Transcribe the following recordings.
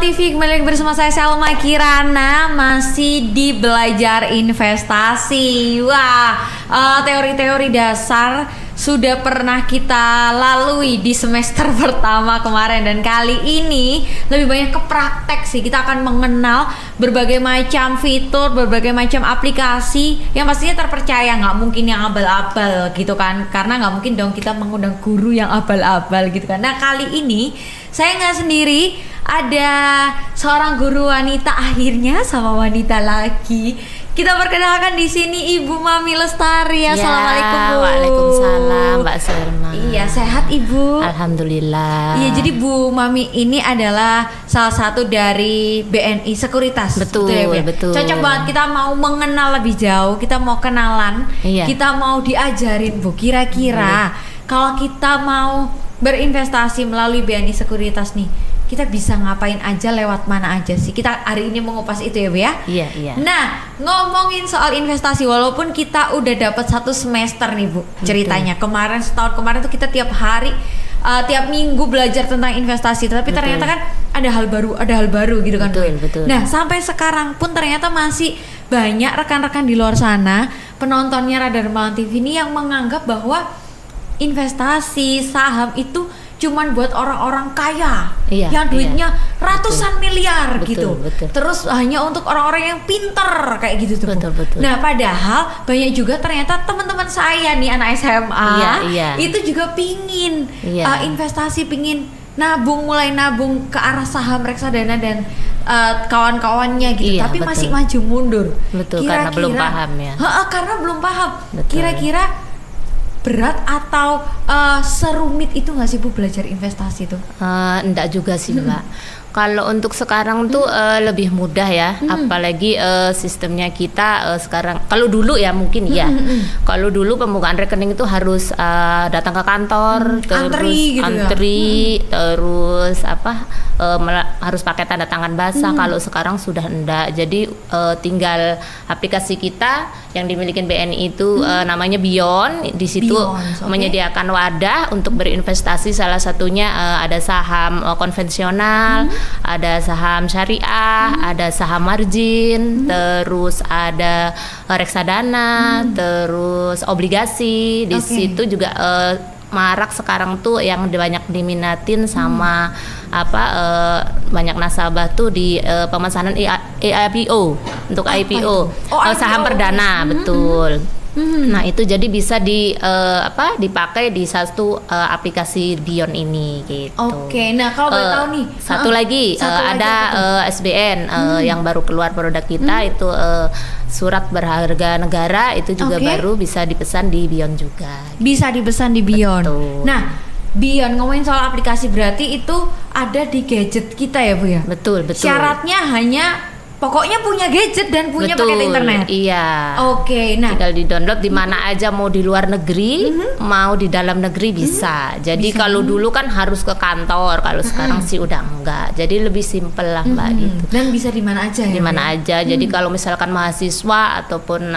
TV, kembali lagi bersama saya Selma Kirana, masih di belajar investasi. Wah, teori-teori dasar sudah pernah kita lalui di semester pertama kemarin, dan kali ini lebih banyak ke praktek sih. Kita akan mengenal berbagai macam fitur, berbagai macam aplikasi yang pastinya terpercaya, nggak mungkin yang abal-abal gitu kan, karena nggak mungkin dong kita mengundang guru yang abal-abal gitu kan. Nah, kali ini saya nggak sendiri, ada seorang guru wanita akhirnya sama wanita lagi. Kita perkenalkan di sini Ibu Mami Lestari. Assalamualaikum, Bu. Waalaikumsalam, Mbak Selma. Iya, sehat Ibu? Alhamdulillah. Iya, jadi Bu Mami ini adalah salah satu dari BNI Sekuritas. Betul, ya, betul. Cocok banget, kita mau mengenal lebih jauh, kita mau kenalan, kita mau diajarin Bu, kira-kira kalau kita mau berinvestasi melalui BNI Sekuritas nih, kita bisa ngapain aja, lewat mana aja sih? Kita hari ini mengupas itu ya, Bu ya? Iya, iya. Nah, ngomongin soal investasi, walaupun kita udah dapat 1 semester nih, Bu, ceritanya. Kemarin, setahun kemarin tuh kita tiap hari, tiap minggu belajar tentang investasi, tapi ternyata kan ada hal baru gitu kan. Betul. Nah, sampai sekarang pun ternyata masih banyak rekan-rekan di luar sana, penontonnya Radar Malang TV ini yang menganggap bahwa investasi saham itu cuman buat orang-orang kaya, yang duitnya ratusan miliar gitu. Terus hanya untuk orang-orang yang pinter kayak gitu tuh. Betul. Nah, padahal banyak juga ternyata teman-teman saya nih, anak SMA, itu juga pingin investasi, pingin nabung, mulai nabung ke arah saham, reksadana dan kawan-kawannya gitu. Tapi masih maju mundur. Betul, karena belum paham ya. Karena belum paham. Kira-kira berat atau serumit itu nggak sih Bu belajar investasi itu? Enggak juga sih, Mbak. Kalau untuk sekarang tuh lebih mudah ya, apalagi sistemnya kita sekarang. Kalau dulu ya mungkin kalau dulu pembukaan rekening itu harus datang ke kantor, terus antri, terus harus pakai tanda tangan basah. Kalau sekarang sudah enggak, jadi tinggal aplikasi kita yang dimiliki BNI itu namanya Beyond. Di situ menyediakan wadah untuk berinvestasi. Salah satunya ada saham konvensional, ada saham syariah, ada saham margin, terus ada reksadana, terus obligasi. Di situ juga marak sekarang tuh yang banyak diminatin sama banyak nasabah tuh di pemesanan IPO untuk IPO, saham perdana. Betul. Nah, itu jadi bisa dipakai di satu aplikasi Beyond ini gitu. Oke, nah kalau boleh tahu nih, satu lagi ada SBN yang baru keluar produk kita, itu surat berharga negara, itu juga baru bisa dipesan di Beyond juga. Bisa dipesan di Beyond. Betul. Nah, Beyond, ngomongin soal aplikasi, berarti itu ada di gadget kita ya, Bu ya? Betul. Syaratnya hanya pokoknya punya gadget dan punya paket internet. Iya. Oke, nah tinggal di-download di mana aja, mau di luar negeri, mau di dalam negeri bisa. Jadi kalau dulu kan harus ke kantor, kalau sekarang sih udah enggak. Jadi lebih simpel lah, Mbak, gitu. Dan bisa di mana aja ya? Di mana aja. Jadi kalau misalkan mahasiswa ataupun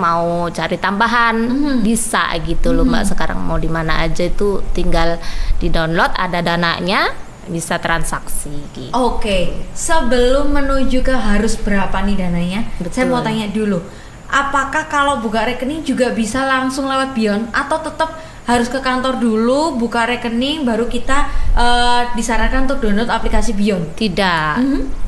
mau cari tambahan, bisa gitu loh, Mbak. Sekarang mau di mana aja itu tinggal di-download, ada dananya, bisa transaksi gitu. Oke, sebelum menuju ke harus berapa nih dananya, saya mau tanya dulu, apakah kalau buka rekening juga bisa langsung lewat Beyond, atau tetap harus ke kantor dulu buka rekening baru kita disarankan untuk download aplikasi Beyond? Tidak,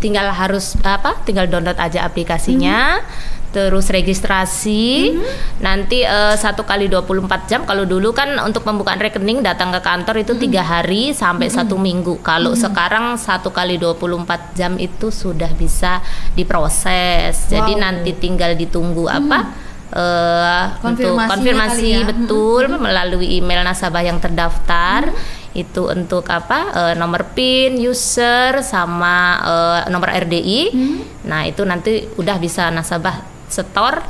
tinggal download aja aplikasinya. Terus registrasi, nanti 1 kali 24 jam. Kalau dulu kan untuk pembukaan rekening datang ke kantor itu 3 hari sampai 1 minggu. Kalau sekarang 1 kali 24 jam itu sudah bisa diproses. Jadi nanti tinggal ditunggu untuk konfirmasi melalui email nasabah yang terdaftar. Itu untuk nomor PIN, user, sama nomor RDI. Nah, itu nanti udah bisa nasabah setor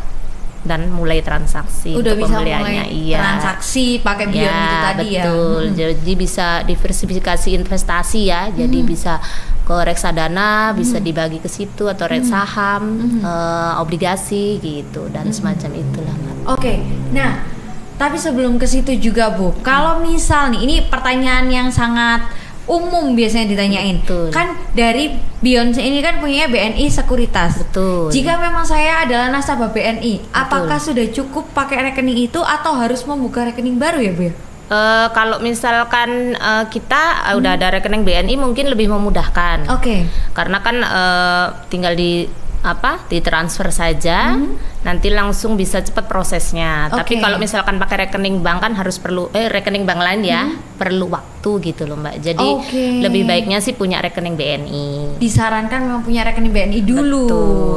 dan mulai transaksi. Udah untuk bisa pembeliannya. mulai transaksi pakai Beyond itu tadi ya. Betul. Jadi bisa diversifikasi investasi ya. Jadi bisa ke reksadana, bisa dibagi ke situ, atau saham, obligasi gitu, dan semacam itulah. Oke. Nah, tapi sebelum ke situ juga, Bu, kalau misal nih, ini pertanyaan yang sangat umum biasanya ditanyain. Betul. Kan dari Beyonce ini kan punya BNI Sekuritas. Betul. Jika memang saya adalah nasabah BNI, apakah sudah cukup pakai rekening itu atau harus membuka rekening baru ya, Bu? Kalau misalkan kita udah ada rekening BNI mungkin lebih memudahkan. Oke. Karena kan tinggal ditransfer saja, nanti langsung bisa cepat prosesnya. Tapi kalau misalkan pakai rekening bank kan harus rekening bank lain ya, perlu waktu gitu loh Mbak. Jadi lebih baiknya sih punya rekening BNI. Disarankan memang punya rekening BNI dulu.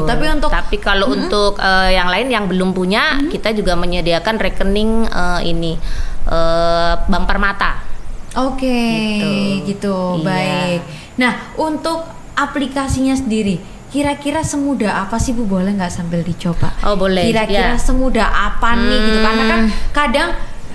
Betul. Tapi kalau untuk yang lain yang belum punya, kita juga menyediakan rekening Bank Permata. Gitu. Iya. Baik. Nah, untuk aplikasinya sendiri, kira-kira semudah apa sih Bu? Boleh nggak sambil dicoba? Oh boleh. Kira-kira semudah apa nih gitu? Karena kan kadang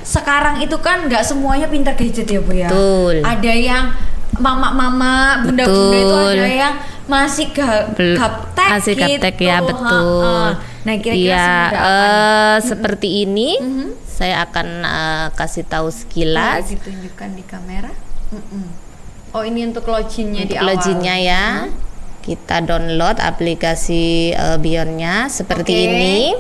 sekarang itu kan nggak semuanya pintar gadget ya Bu ya. Betul. Ada yang mama-mama, bunda-bunda itu ada yang masih gaptek masih gitu. gaptek ya, betul. Nah kira-kira semudah apa nih? Seperti ini. Saya akan kasih tahu sekilas. Ditunjukkan di kamera. Oh ini untuk loginnya di awal. Loginnya ya. Kita download aplikasi Beyond-nya seperti ini.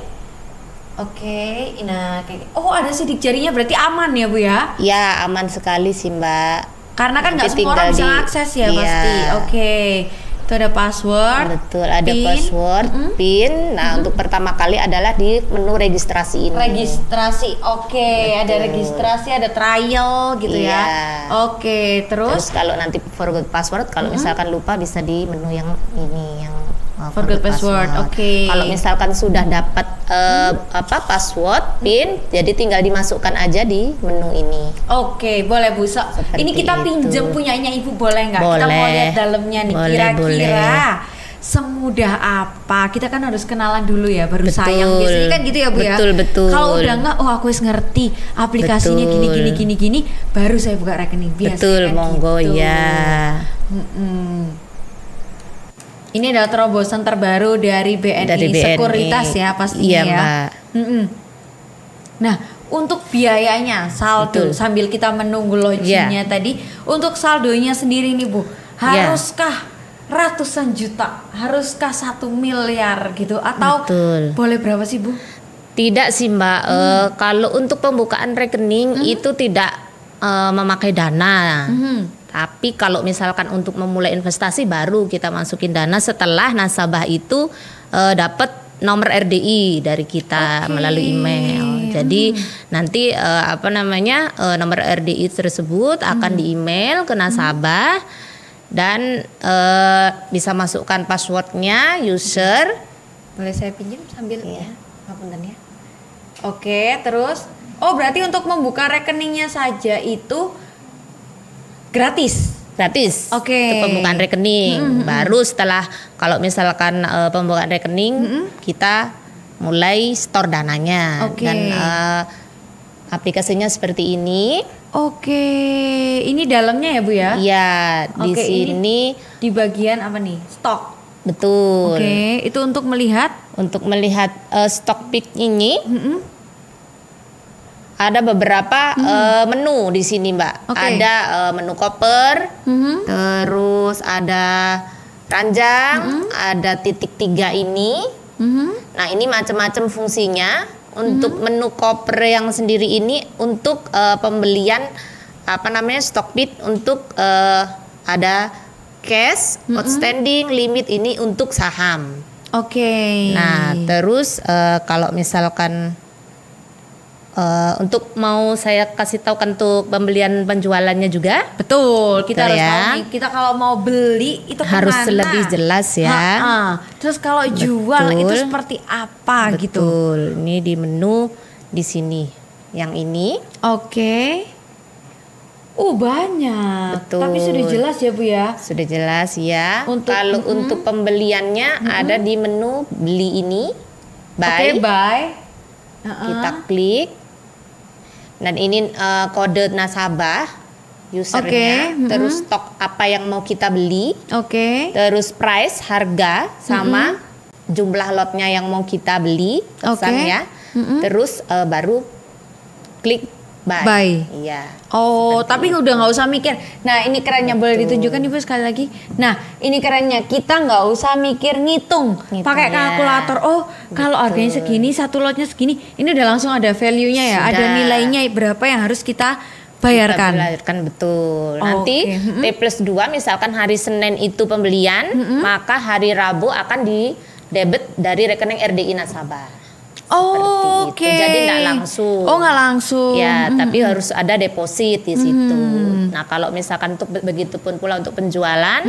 Nah oh ada sidik jarinya, berarti aman ya Bu ya? Ya aman sekali sih Mbak. Karena kan nggak semua orang bisa akses ya pasti. Itu ada password. Betul, ada PIN. password, PIN. Nah, untuk pertama kali adalah di menu registrasi ini. Registrasi, ada registrasi, ada trial gitu ya. Terus kalau nanti forgot password, kalau misalkan lupa bisa di menu yang ini yang forgot password. Kalau misalkan sudah dapat password, PIN, jadi tinggal dimasukkan aja di menu ini. Boleh Bu. Ini kita pinjem punyanya Ibu boleh nggak? Kita mau lihat dalamnya nih. Kira-kira semudah apa? Kita kan harus kenalan dulu ya, baru sayang. Biasanya kan gitu ya Bu ya. Betul. Kalau udah nggak, aku wis ngerti aplikasinya gini, baru saya buka rekening. Biasanya monggo gitu. Ya. Ini adalah terobosan terbaru dari BNI Sekuritas ya pastinya. Iya, ya. Mbak. Nah, untuk biayanya saldo sambil kita menunggu loginnya tadi, untuk saldonya sendiri nih Bu, haruskah ratusan juta, haruskah 1 miliar gitu, atau boleh berapa sih Bu? Tidak sih Mbak, kalau untuk pembukaan rekening itu tidak memakai dana. Tapi kalau misalkan untuk memulai investasi baru kita masukin dana setelah nasabah itu dapat nomor RDI dari kita melalui email. Jadi nanti nomor RDI tersebut akan di-email ke nasabah dan bisa masukkan passwordnya, user. Boleh saya pinjam sambil ya, ngapunten ya. Terus berarti untuk membuka rekeningnya saja itu gratis. Untuk pembukaan rekening. Baru setelah kalau misalkan pembukaan rekening kita mulai store dananya dan aplikasinya seperti ini. Ini dalamnya ya Bu ya? Iya, di sini di bagian apa nih? Stok. Betul. Itu untuk melihat stok pick ini. Ada beberapa menu di sini Mbak. Ada menu koper, terus ada ranjang, ada titik 3 ini. Nah ini macam-macam fungsinya. Untuk menu koper yang sendiri ini untuk pembelian stock bid untuk ada cash, outstanding, limit ini untuk saham. Nah terus kalau misalkan untuk mau saya kasih tahu untuk pembelian penjualannya juga. Betul, kita harus tahu nih, kita kalau mau beli itu harus kemana? lebih jelas ya. Terus kalau jual itu seperti apa gitu? Betul, ini di menu di sini, yang ini. Banyak. Betul. Tapi sudah jelas ya Bu ya? Sudah jelas ya. Kalau untuk pembeliannya ada di menu beli ini, buy. Buy. Kita klik. Dan ini kode nasabah usernya, terus stok apa yang mau kita beli, terus price harga sama jumlah lotnya yang mau kita beli, pesannya, terus baru klik Buy. Iya. Oh, tapi udah nggak usah mikir. Nah, ini kerennya, boleh ditunjukkan Ibu sekali lagi. Nah, ini kerennya, kita nggak usah mikir ngitung pakai kalkulator. Oh, kalau harganya segini, satu lotnya segini, ini udah langsung ada value-nya ya, ada nilainya berapa yang harus kita bayarkan. Betul. Nanti T+2 misalkan hari Senin itu pembelian, maka hari Rabu akan di debit dari rekening RDI nasabah. Oh, oke. Jadi nggak langsung. Oh, nggak langsung. Ya, tapi harus ada deposit di situ. Nah, kalau misalkan untuk begitupun pula untuk penjualan,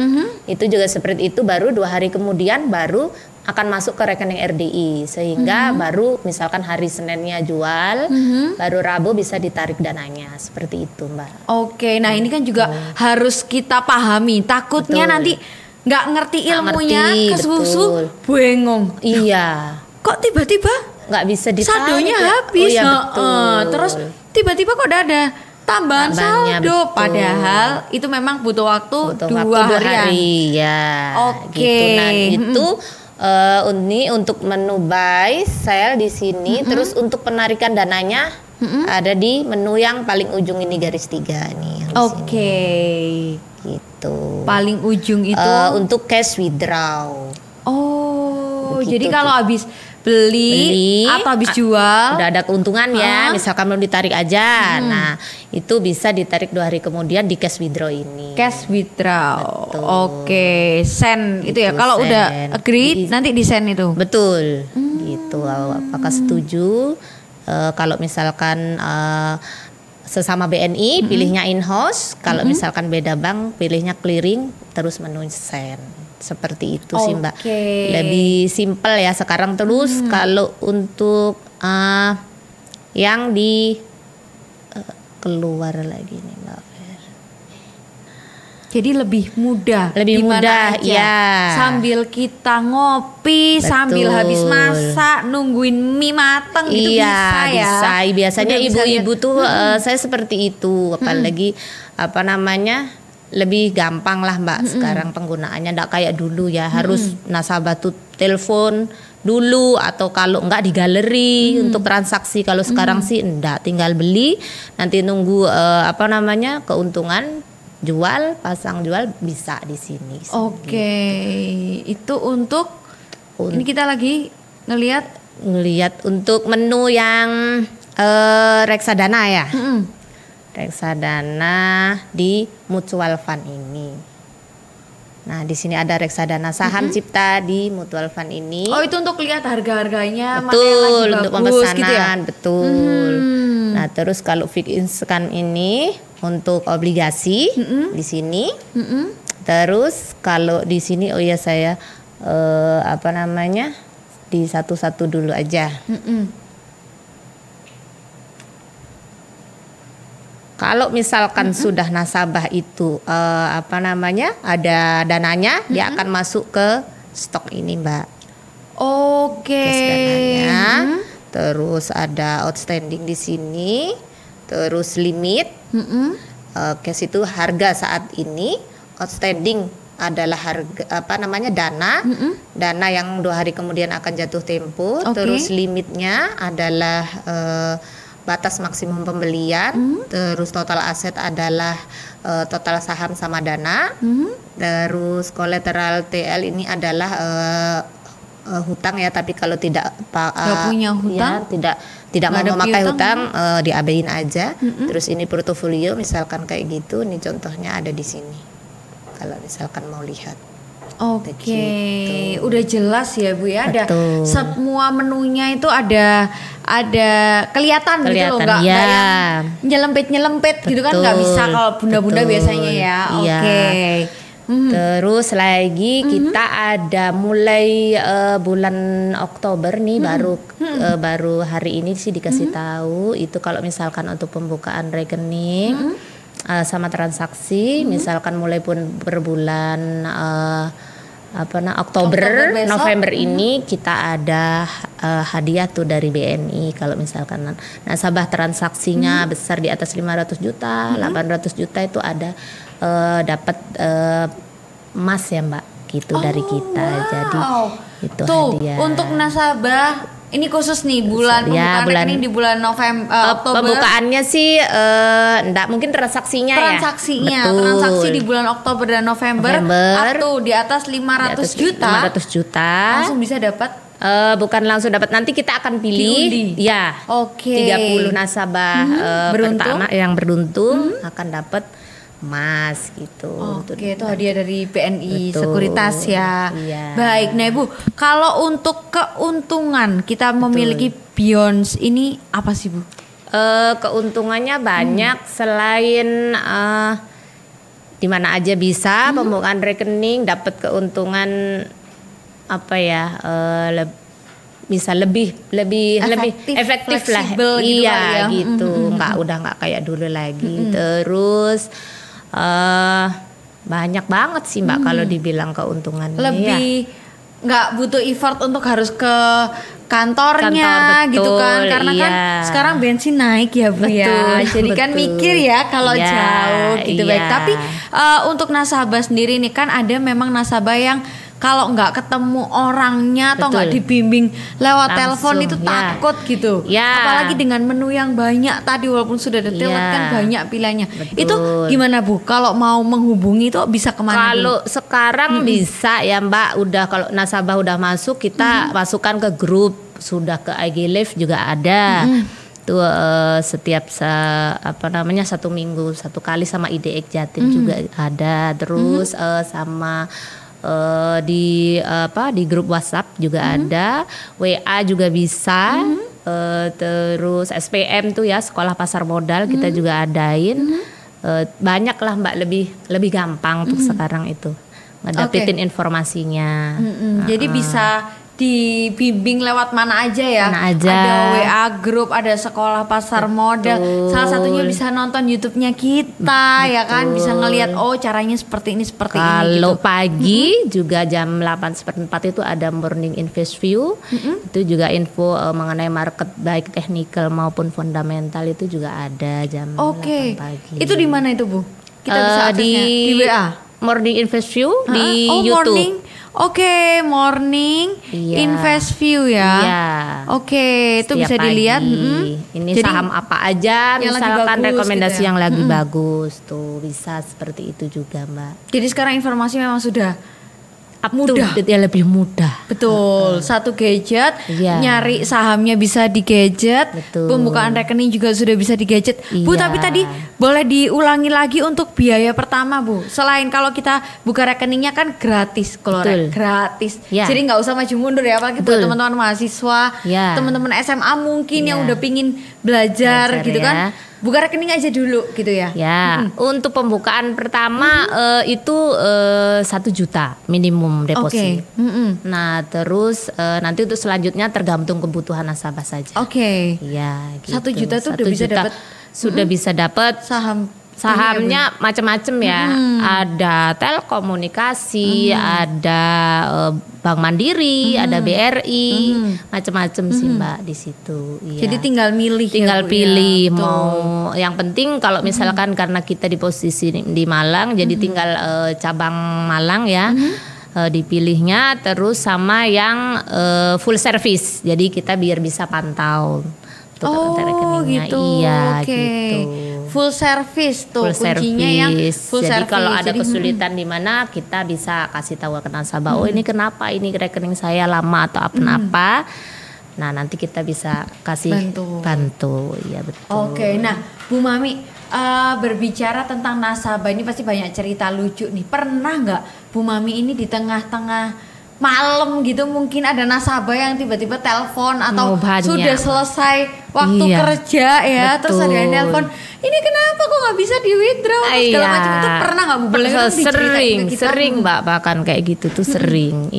itu juga seperti itu. Baru 2 hari kemudian baru akan masuk ke rekening RDI, sehingga baru misalkan hari Seninnya jual, baru Rabu bisa ditarik dananya, seperti itu, Mbak. Oke, nah ini kan juga harus kita pahami. Takutnya nanti nggak ngerti ilmunya, kesusu, bengong. Iya. Kok tiba-tiba nggak bisa ditarik, saldonya habis, betul. Terus tiba-tiba kok udah ada tambahan saldo, betul. Padahal itu memang butuh waktu 2 hari ya. Oke. Gitu. Nah itu ini untuk menu buy, sell di sini, terus untuk penarikan dananya ada di menu yang paling ujung ini garis 3 nih. Oke. Gitu. Paling ujung itu untuk cash withdraw. Oh, begitu, jadi kalau habis beli atau habis jual udah ada keuntungan ya, misalkan belum ditarik aja, nah itu bisa ditarik 2 hari kemudian di cash withdraw ini. Cash withdraw, oke, send itu ya. Kalau udah agree nanti di send itu. Betul, gitu. Apakah setuju? Kalau misalkan sesama BNI pilihnya in-house, kalau misalkan beda bank pilihnya clearing, terus menu send. Seperti itu sih Mbak, lebih simpel ya sekarang. Terus kalau untuk yang di keluar lagi nih Mbak, jadi lebih mudah, aja. Ya. Sambil kita ngopi, sambil habis masak, nungguin mie mateng gitu bisa ya. Bisa. Biasanya ibu-ibu tuh saya seperti itu, apalagi apa namanya, lebih gampang lah Mbak sekarang penggunaannya, nggak kayak dulu ya, harus nasabah tuh telepon dulu atau kalau enggak di galeri untuk transaksi. Kalau sekarang sih enggak, tinggal beli, nanti nunggu apa namanya, keuntungan jual, pasang jual bisa di sini. Oke. Itu untuk ini kita lagi ngelihat untuk menu yang reksadana ya. Reksadana di mutual fund ini. Nah, di sini ada reksadana saham cipta di mutual fund ini. Oh, itu untuk lihat harga-harganya, betul, untuk pemesanan, gitu ya? Betul. Nah, terus kalau fixed income ini untuk obligasi di sini. Terus kalau di sini saya apa namanya, di satu-satu dulu aja. Kalau misalkan sudah nasabah itu apa namanya, ada dananya, dia akan masuk ke stok ini Mbak. Oke. Dananya. Terus ada outstanding di sini, terus limit. Cash itu harga saat ini, outstanding adalah harga apa namanya, dana, dana yang 2 hari kemudian akan jatuh tempo. Terus limitnya adalah batas maksimum pembelian, terus total aset adalah total saham sama dana, terus kolateral TL ini adalah hutang ya, tapi kalau tidak punya hutang, ya, tidak mau memakai hutang, diabain aja. Terus ini portofolio misalkan kayak gitu, nih contohnya ada di sini kalau misalkan mau lihat. Oke, udah jelas ya Bu ya. Ada semua menunya itu ada kelihatan gitu loh, nggak yang nyelempet gitu kan, nggak bisa kalau bunda-bunda biasanya ya. Oke. Terus lagi kita ada mulai bulan Oktober nih, baru hari ini sih dikasih tahu itu kalau misalkan untuk pembukaan rekening sama transaksi, misalkan mulai pun per bulan Oktober November ini kita ada hadiah tuh dari BNI. Kalau misalkan nasabah transaksinya besar di atas 500 juta, 800 juta itu ada dapat emas ya Mbak, gitu dari kita. Jadi itu tuh, hadiah. untuk nasabah Ini khusus nih bulan pembukaan rekening di bulan November, Oktober. Pembukaannya sih enggak mungkin transaksinya ya. Transaksi di bulan Oktober dan November. Atau di atas 500 juta. 500 juta. Langsung bisa dapat. Bukan langsung dapat, nanti kita akan pilih. Ya. Oke. 30 nasabah pertama yang beruntung akan dapat emas gitu. Oke, itu hadiah dari BNI Betul. Sekuritas ya. Iya. Baik, nah Ibu, kalau untuk keuntungan kita memiliki Beyond ini apa sih Bu? Keuntungannya banyak selain di mana aja bisa pembukaan rekening dapat keuntungan apa ya? Bisa lebih efektif lah. Gitu iya gitu. Udah nggak kayak dulu lagi. Terus banyak banget sih Mbak kalau dibilang keuntungannya. Lebih nggak butuh effort untuk harus ke kantornya betul, gitu kan, karena kan sekarang bensin naik ya Bu ya. Jadi kan mikir ya kalau jauh gitu. Baik, tapi untuk nasabah sendiri nih kan ada memang nasabah yang kalau nggak ketemu orangnya atau nggak dibimbing lewat telepon itu takut gitu. Apalagi dengan menu yang banyak tadi, walaupun sudah detail kan banyak pilihannya. Itu gimana Bu? Kalau mau menghubungi itu bisa kemana? Kalau sekarang bisa ya Mbak, udah kalau nasabah udah masuk kita masukkan ke grup, sudah ke IG Live juga ada. Tuh setiap satu minggu satu kali sama IDX Jatim juga ada. Terus sama di grup WhatsApp juga ada, WA juga bisa, terus SPM tuh ya, sekolah pasar modal kita juga adain. Banyak lah Mbak, lebih gampang untuk sekarang itu ngedapetin informasinya. Jadi bisa dibimbing lewat mana aja ya. Ada WA grup, ada sekolah pasar modal. Salah satunya bisa nonton YouTube-nya kita ya kan, bisa ngelihat caranya seperti ini seperti ini. Kalau pagi juga jam 8:04 itu ada Morning Invest View. Itu juga info mengenai market baik teknikal maupun fundamental itu juga ada jam 8 pagi. Itu di mana itu Bu? Kita bisa aksesnya di WA. Morning Invest View di YouTube. Morning Invest View ya. Itu bisa dilihat. Ini jadi, saham apa aja, misalkan rekomendasi gitu ya? Yang lagi bagus tuh bisa seperti itu juga Mbak. Jadi sekarang informasi memang sudah mudah, ya lebih mudah. Betul. Satu gadget, nyari sahamnya bisa di gadget, pembukaan rekening juga sudah bisa di gadget. Bu, tapi tadi boleh diulangi lagi untuk biaya pertama Bu. Selain kalau kita buka rekeningnya kan gratis, gratis. Jadi nggak usah maju mundur ya, apalagi buat teman-teman mahasiswa, teman-teman SMA mungkin yang udah pingin belajar gitu kan. Buka rekening aja dulu gitu ya. Untuk pembukaan pertama itu 1 juta minimum deposit. Nah, terus nanti untuk selanjutnya tergantung kebutuhan nasabah saja. Gitu. 1 juta tuh udah bisa dapat, sudah bisa dapat sahamnya macam-macam ya. Ada telekomunikasi, ada Bank Mandiri, ada BRI, macam-macam sih Mbak di situ. Jadi tinggal milih. Pilih mau. Yang penting kalau misalkan karena kita di posisi di Malang, jadi tinggal cabang Malang ya. Dipilihnya, terus sama yang full service. Jadi kita biar bisa pantau rekeningnya. Gitu. Gitu. Full service tuh kuncinya yang full jadi service. Kalau ada kesulitan di mana kita bisa kasih tahu ke nasabah, ini kenapa ini rekening saya lama atau apa. Nah, nanti kita bisa kasih bantu. Iya betul. Nah Bu Mami, berbicara tentang nasabah ini pasti banyak cerita lucu nih. Pernah nggak Bu Mami ini di tengah-tengah malam gitu mungkin ada nasabah yang tiba-tiba telepon atau sudah selesai waktu kerja ya, terus ada yang telepon, ini kenapa kok nggak bisa di withdraw segala macam, itu pernah nggak Bu? Sering Mbak, bahkan kayak gitu tuh sering.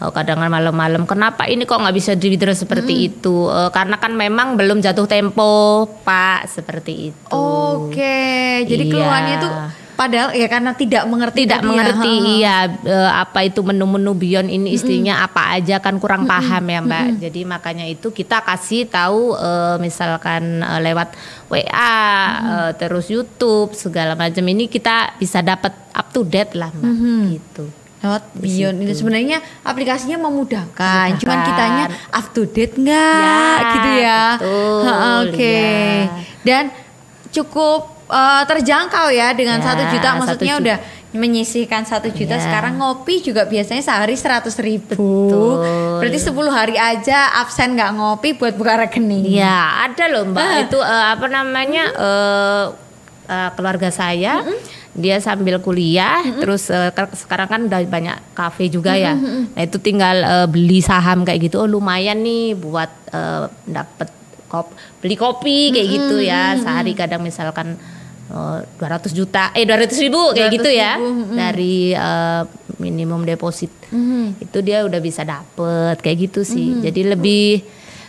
Kadang malam-malam kenapa ini kok nggak bisa di withdraw seperti itu, karena kan memang belum jatuh tempo Pak, seperti itu. Jadi keluhannya tuh padahal ya karena tidak mengerti apa itu menu-menu Beyond ini istrinya apa aja kan kurang paham ya Mbak. Jadi makanya itu kita kasih tahu misalkan lewat WA, terus YouTube segala macam, ini kita bisa dapat up to date lah Mbak gitu. Lewat Beyond situ. itu sebenarnya aplikasinya memudahkan. Memudahkan. Cuman kitanya up to date nggak Ya, gitu ya. betul, Oke. ya. Dan cukup terjangkau ya dengan Ya, 1 juta. 1 Maksudnya juta. udah menyisihkan 1 juta. Ya. Sekarang ngopi juga biasanya sehari 100.000. Betul. Berarti 10 hari aja absen nggak ngopi buat buka rekening. Ya, ada loh Mbak. Itu apa namanya? Keluarga saya dia sambil kuliah terus sekarang kan udah banyak kafe juga ya. Nah, itu tinggal beli saham kayak gitu. Oh, lumayan nih buat dapet beli kopi kayak gitu ya. Sehari kadang misalkan 200 juta 200.000 kayak gitu ya. Dari minimum deposit. Itu dia udah bisa dapet kayak gitu sih. Jadi lebih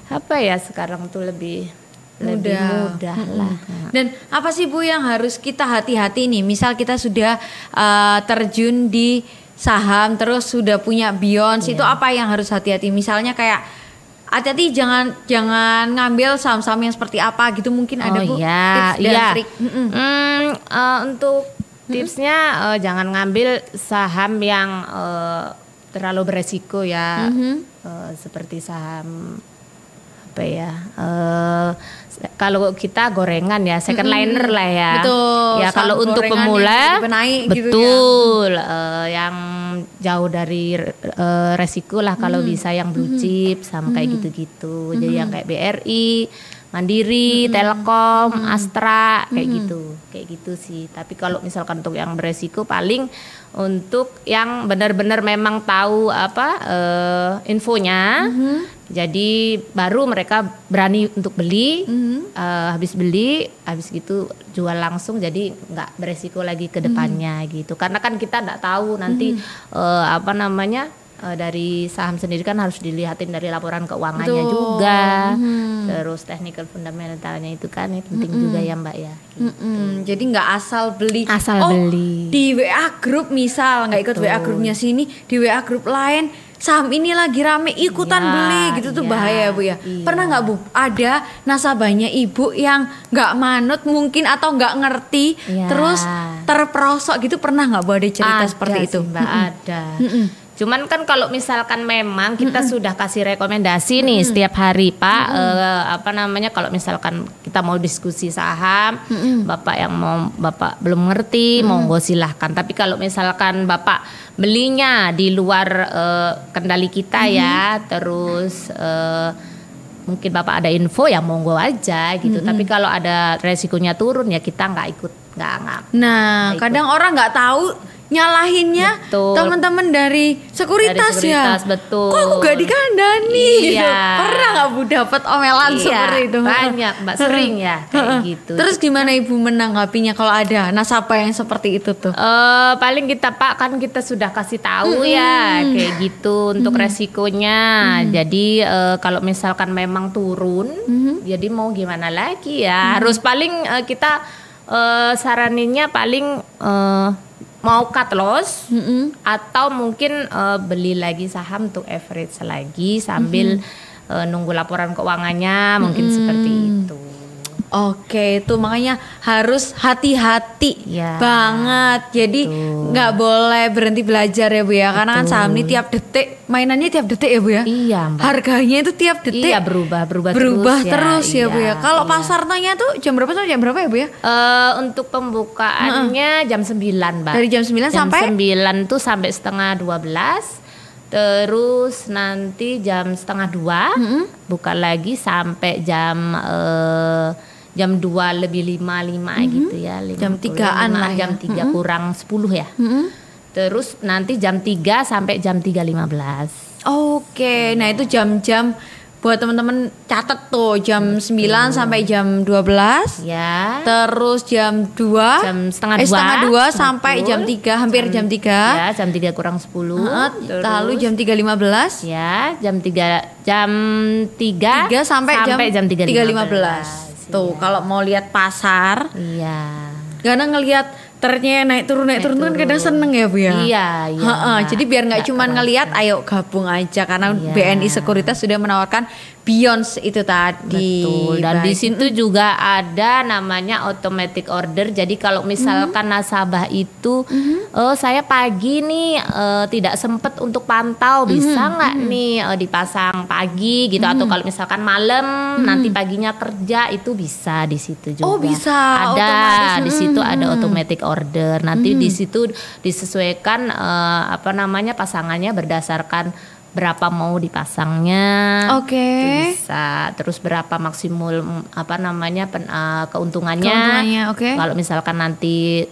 apa ya, sekarang tuh lebih mudah lah. Dan apa sih Bu yang harus kita hati-hati nih? Misal kita sudah terjun di saham, terus sudah punya Beyond, itu apa yang harus hati-hati? Misalnya kayak hati-hati jangan ngambil saham-saham yang seperti apa gitu, mungkin ada Bu tips dan trik. Untuk tipsnya jangan ngambil saham yang terlalu beresiko ya. Seperti saham apa ya, kalau kita gorengan ya second liner lah ya. Betul. Ya kalau untuk pemula betul gitu ya. yang jauh dari resiko lah kalau bisa yang blue chip sama kayak gitu-gitu. Jadi yang kayak BRI, Mandiri, Telkom, Astra kayak gitu sih. Tapi kalau misalkan untuk yang beresiko paling untuk yang benar-benar memang tahu apa infonya. Jadi baru mereka berani untuk beli, habis gitu jual langsung, jadi nggak beresiko lagi ke depannya gitu. Karena kan kita nggak tahu nanti apa namanya, dari saham sendiri kan harus dilihatin dari laporan keuangannya juga, terus technical fundamentalnya itu kan penting juga ya Mbak ya. Gitu. Jadi nggak asal beli. Beli di WA grup misal nggak ikut WA grupnya sini, di WA grup lain saham ini lagi rame ikutan beli gitu tuh bahaya Bu ya. Pernah nggak Bu ada nasabahnya Ibu yang nggak manut mungkin atau nggak ngerti terus terperosok gitu, pernah nggak Bu ada cerita seperti itu? Mbak, ada. Cuman kan kalau misalkan memang kita sudah kasih rekomendasi nih setiap hari Pak, apa namanya, kalau misalkan kita mau diskusi saham, Bapak belum ngerti, monggo silahkan. Tapi kalau misalkan Bapak belinya di luar kendali kita ya, terus mungkin Bapak ada info ya monggo aja gitu. Tapi kalau ada resikonya turun ya kita nggak ikut, nggak. Nah, kadang orang nggak tahu nyalahinnya teman-teman dari sekuritas ya. Betul. Kok aku gak dikandani? Iya. Gitu. Pernah nggak Bu dapat omelan seperti itu? Banyak Mbak, sering ya kayak gitu. Terus gimana Ibu menanggapinya kalau ada nasabah yang seperti itu tuh? Paling kita Pak kan kita sudah kasih tahu ya kayak gitu untuk resikonya. Jadi kalau misalkan memang turun, jadi mau gimana lagi ya? Harus paling kita saraninnya paling mau cut loss atau mungkin beli lagi saham untuk average lagi sambil nunggu laporan keuangannya, mungkin seperti itu. Oke, itu makanya harus hati-hati banget. Jadi nggak boleh berhenti belajar ya Bu ya. Karena kan saham ini tiap detik, mainannya tiap detik ya Bu ya. Iya Mbak. Harganya itu tiap detik. Iya, berubah terus ya Bu ya. Kalau pasar tanya tuh jam berapa sampai jam berapa ya Bu ya? Untuk pembukaannya jam 9 Mbak. Dari jam 9 sampai? Jam 9 tuh sampai setengah 12. Terus nanti jam setengah 2 buka lagi sampai jam 2 lebih 5 gitu ya, jam 3-an lah ya. Jam 3 kurang 10 ya. Terus nanti jam 3 sampai jam 3.15. Oke, nah itu jam-jam buat teman-teman catat tuh, jam 9 sampai jam 12 ya. Terus jam 2 setengah 2 sampai jam 3, hampir jam 3 ya, jam 3 kurang 10. Lalu jam 3.15 ya, jam 3 sampai jam 3.15. Tuh, kalau mau lihat pasar, iya. karena ngelihat ternyata naik turun kan kadang seneng ya Bu ya. Iya. Jadi biar nggak cuma ngelihat, ayo gabung aja karena BNI Sekuritas sudah menawarkan Beyond itu tadi. Betul. Dan di situ juga ada namanya automatic order. Jadi kalau misalkan nasabah itu, saya pagi nih tidak sempat untuk pantau, bisa nggak nih dipasang pagi gitu, atau kalau misalkan malam nanti paginya kerja, itu bisa di situ juga. Oh bisa. Ada di situ ada automatic order. Nanti di situ disesuaikan pasangannya berdasarkan berapa mau dipasangnya. Oke. Bisa. Terus berapa maksimal keuntungannya. Oke. Kalau misalkan nanti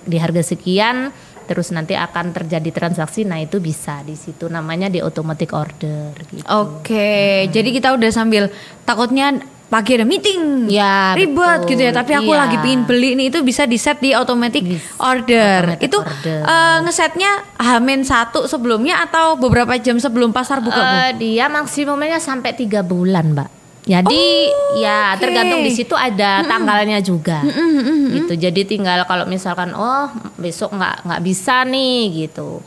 di harga sekian, terus nanti akan terjadi transaksi, nah itu bisa di situ, namanya di automatic order gitu. Oke. Jadi kita udah sambil takutnya pagi ada meeting, ya, ribet betul. gitu ya. Tapi aku lagi pingin beli nih, itu bisa di set di automatic order. Itu ngesetnya H-1 sebelumnya atau beberapa jam sebelum pasar buka Bu? Dia maksimumnya sampai 3 bulan Mbak. Jadi tergantung di situ ada tanggalnya juga, gitu. Jadi tinggal kalau misalkan besok nggak bisa nih gitu.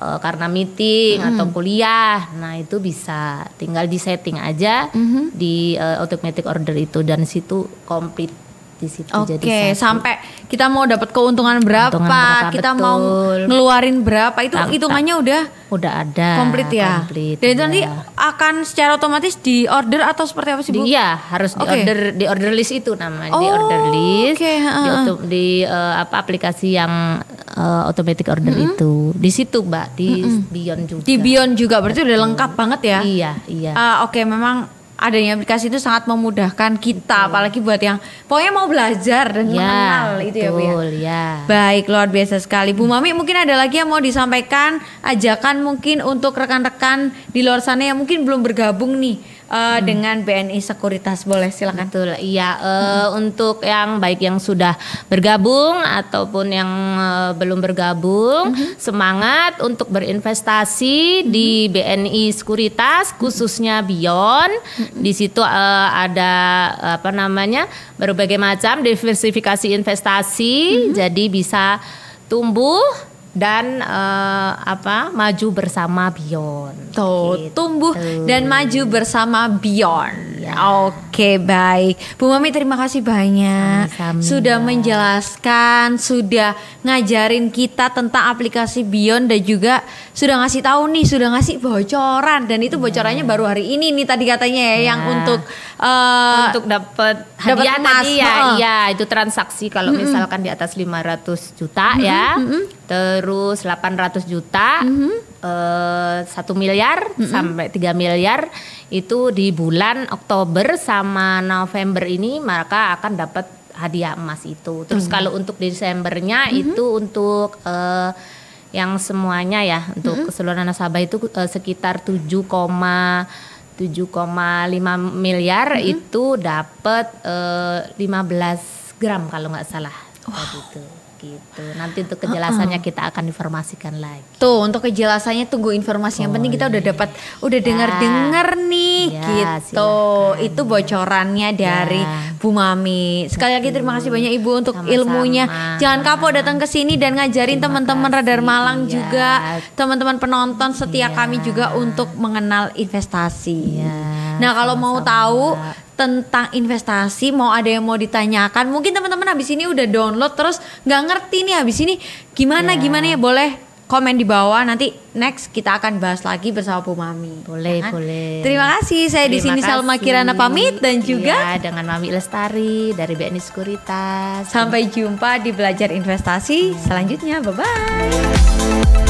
Karena meeting atau kuliah, nah itu bisa tinggal di setting aja di automatic order itu, dan situ komplit di situ. Oke, sampai kita mau dapat keuntungan berapa, kita betul. mau ngeluarin berapa, itu hitungannya udah ada komplit ya. Dan itu nanti akan secara otomatis di order atau seperti apa sih Bu? Iya, harus di order list itu namanya, di order list. Di aplikasi yang automatic order itu. Di situ Mbak, di Beyond juga. Di Beyond juga berarti udah lengkap banget ya. Iya. Oke, memang adanya aplikasi itu sangat memudahkan kita, apalagi buat yang pokoknya mau belajar dan mengenal itu ya Bu ya. Baik, luar biasa sekali Bu Mami. Mungkin ada lagi yang mau disampaikan, ajakan mungkin untuk rekan-rekan di luar sana yang mungkin belum bergabung nih dengan BNI Sekuritas, boleh silakan. Betul, iya. Untuk yang baik yang sudah bergabung ataupun yang belum bergabung, semangat untuk berinvestasi di BNI Sekuritas, khususnya Beyond. Di situ ada berbagai macam diversifikasi investasi, jadi bisa tumbuh dan maju bersama Beyond. Gitu. Tumbuh dan maju bersama Beyond. Oke, baik. Bu Mami, terima kasih banyak sudah menjelaskan, sudah ngajarin kita tentang aplikasi Beyond, dan juga sudah ngasih tahu nih, sudah ngasih bocoran, dan itu bocorannya baru hari ini nih tadi katanya ya, yang untuk dapat hadiah tadi ya. Iya, itu transaksi kalau misalkan di atas 500 juta ya. Terus 800 juta, 1 miliar sampai 3 miliar itu di bulan Oktober sama November ini, maka akan dapat hadiah emas itu. Terus kalau untuk Desembernya itu untuk yang semuanya ya, untuk keseluruhan nasabah itu sekitar 7,5 miliar itu dapat 15 gram kalau nggak salah. Gitu. Nanti untuk kejelasannya kita akan informasikan lagi. Tuh, untuk kejelasannya tunggu informasi. Yang penting kita udah dengar nih gitu. Silakan. Itu bocorannya dari Bu Mami. Sekali lagi terima kasih banyak Ibu untuk ilmunya. Jangan kapok datang ke sini dan ngajarin teman-teman Radar Malang juga, teman-teman penonton setia kami juga untuk mengenal investasi. Nah, kalau mau tahu tentang investasi, mau ada yang mau ditanyakan, mungkin teman-teman habis ini udah download terus nggak ngerti nih habis ini gimana ya, boleh komen di bawah, nanti next kita akan bahas lagi bersama Bu Mami. Boleh. Terima kasih, saya di sini Salma Kirana pamit, dan juga dengan Mami Lestari dari BNI Sekuritas. Sampai jumpa di Belajar Investasi selanjutnya, bye bye.